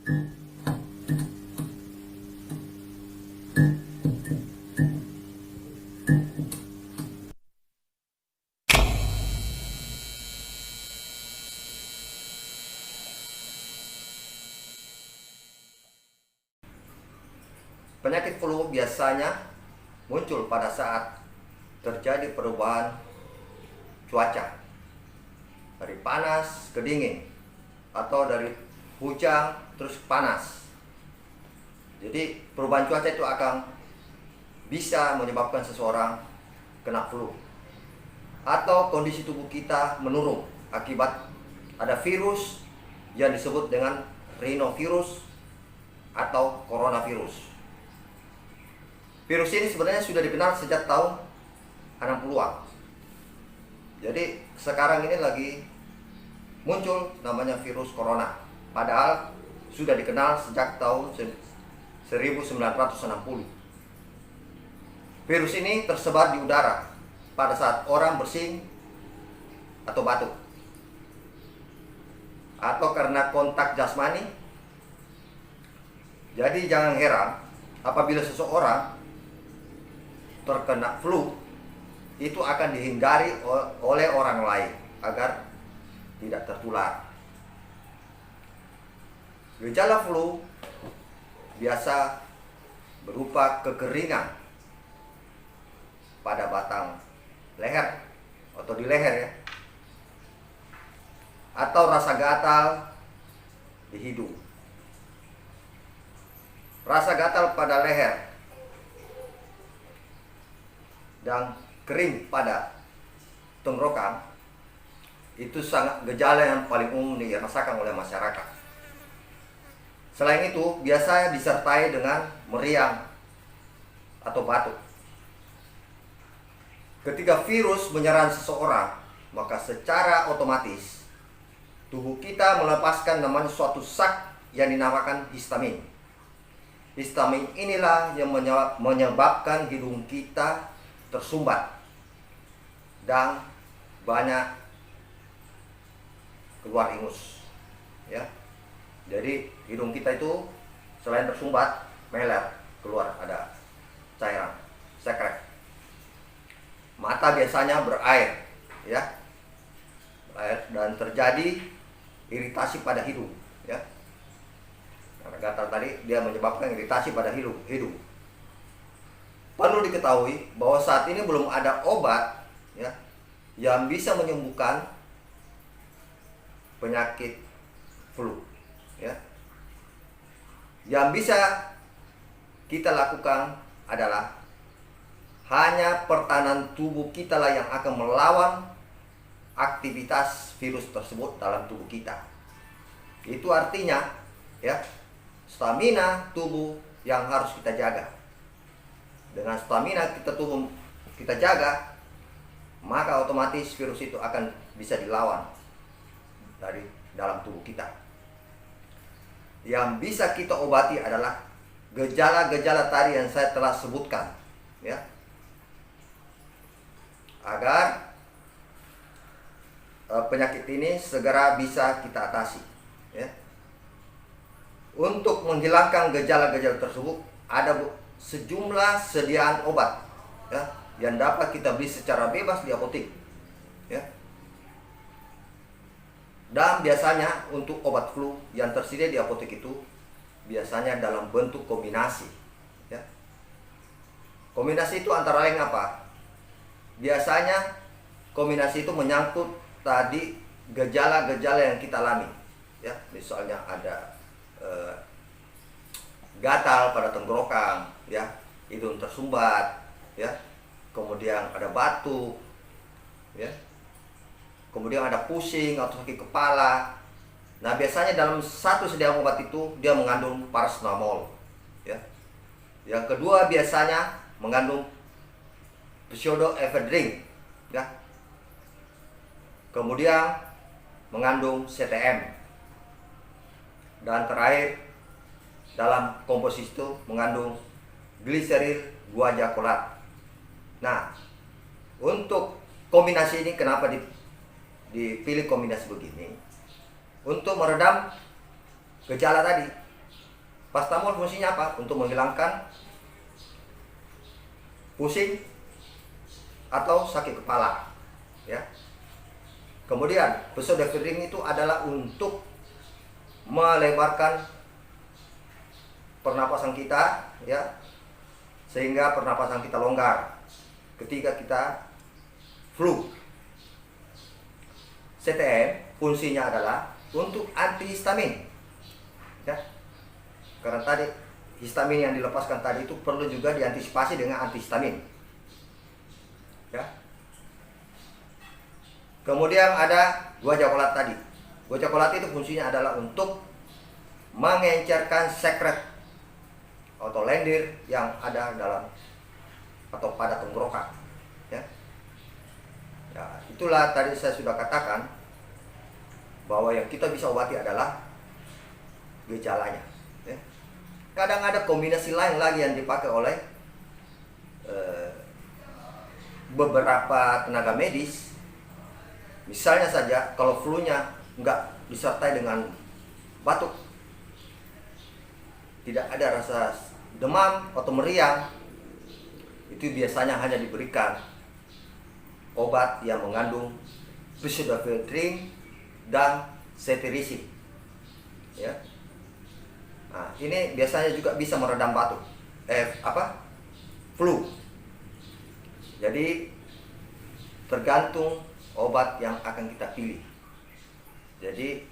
Penyakit flu biasanya muncul pada saat terjadi perubahan cuaca dari panas ke dingin atau dari hujan terus panas. Jadi perubahan cuaca itu akan bisa menyebabkan seseorang kena flu atau kondisi tubuh kita menurun akibat ada virus yang disebut dengan rhinovirus atau coronavirus. Virus ini sebenarnya sudah dikenal sejak tahun 60-an. Jadi sekarang ini lagi muncul namanya virus corona. Padahal sudah dikenal sejak tahun 1960. Virus ini tersebar di udara pada saat orang bersin atau batuk, atau karena kontak jasmani. Jadi jangan heran apabila seseorang terkena flu, itu akan dihindari oleh orang lain agar tidak tertular. Gejala flu biasa berupa kekeringan pada batang leher atau di leher ya, atau rasa gatal di hidung. Rasa gatal pada leher dan kering pada tenggorokan itu sangat gejala yang paling umum dirasakan oleh masyarakat. Selain itu, biasanya disertai dengan meriang atau batuk. Ketika virus menyerang seseorang, maka secara otomatis tubuh kita melepaskan namanya suatu zat yang dinamakan histamin. Histamin inilah yang menyebabkan hidung kita tersumbat dan banyak keluar ingus ya. Jadi hidung kita itu selain tersumbat, meler, keluar ada cairan, sekret. Mata biasanya berair ya, berair, dan terjadi iritasi pada hidung ya. Karena gatal tadi dia menyebabkan iritasi pada hidung. Perlu diketahui bahwa saat ini belum ada obat ya yang bisa menyembuhkan penyakit flu ya. Yang bisa kita lakukan adalah hanya pertahanan tubuh kita lah yang akan melawan aktivitas virus tersebut dalam tubuh kita. Itu artinya ya, stamina tubuh yang harus kita jaga. Dengan stamina kita jaga, maka otomatis virus itu akan bisa dilawan dari dalam tubuh kita. Yang bisa kita obati adalah gejala-gejala tadi yang saya telah sebutkan ya, agar penyakit ini segera bisa kita atasi ya. Untuk menghilangkan gejala-gejala tersebut ada sejumlah sediaan obat ya, yang dapat kita beli secara bebas di apotek ya. Dan biasanya untuk obat flu yang tersedia di apotek itu biasanya dalam bentuk kombinasi ya. Kombinasi itu antara lain apa? Biasanya kombinasi itu menyangkut tadi gejala-gejala yang kita alami ya. Misalnya ada gatal pada tenggorokan ya, hidung tersumbat ya, kemudian ada batuk ya, kemudian ada pusing atau sakit kepala. Nah, biasanya dalam satu sediaan obat itu dia mengandung paracetamol ya. Yang kedua biasanya mengandung pseudoephedrine ya, kemudian mengandung CTM, dan terakhir dalam komposisi itu mengandung gliseril guaiacolat. Nah, untuk kombinasi ini kenapa dipilih kombinasi begini? Untuk meredam gejala tadi Pastamol fungsinya apa? Untuk menghilangkan pusing atau sakit kepala, ya. Kemudian pseudoephedrine itu adalah untuk melebarkan pernapasan kita, ya, sehingga pernapasan kita longgar ketika kita flu. CTM fungsinya adalah untuk antihistamin, ya, karena tadi histamin yang dilepaskan tadi itu perlu juga diantisipasi dengan antihistamin, ya. Kemudian ada gua cokolat tadi. Gua cokolat itu fungsinya adalah untuk mengencerkan sekret atau lendir yang ada dalam atau pada tenggorokan, ya. Ya, itulah tadi saya sudah katakan bahwa yang kita bisa obati adalah gejalanya, ya. Kadang ada kombinasi lain lagi yang dipakai oleh beberapa tenaga medis. Misalnya saja kalau flu-nya nggak disertai dengan batuk, tidak ada rasa demam atau meriang, itu biasanya hanya diberikan obat yang mengandung pseudoephedrine dan cetirizine, ya. Nah, ini biasanya juga bisa meredam batuk, flu. Jadi tergantung obat yang akan kita pilih. Jadi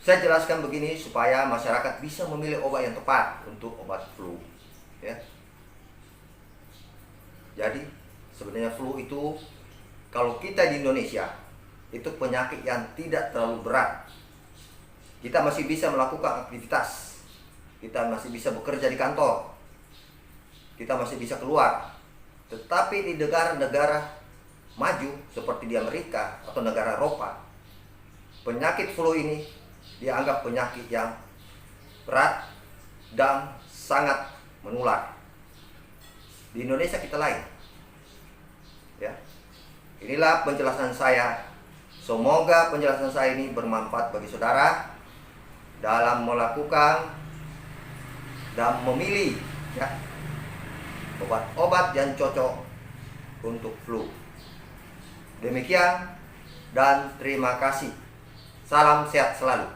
saya jelaskan begini supaya masyarakat bisa memilih obat yang tepat untuk obat flu, ya. Jadi sebenarnya flu itu kalau kita di Indonesia itu penyakit yang tidak terlalu berat. Kita masih bisa melakukan aktivitas, kita masih bisa bekerja di kantor, kita masih bisa keluar. Tetapi di negara-negara maju seperti di Amerika atau negara Eropa, penyakit flu ini dianggap penyakit yang berat dan sangat menular. Di Indonesia kita lain, ya. Inilah penjelasan saya. Semoga penjelasan saya ini bermanfaat bagi saudara dalam melakukan dan memilih, ya, obat-obat yang cocok untuk flu. Demikian dan terima kasih. Salam sehat selalu.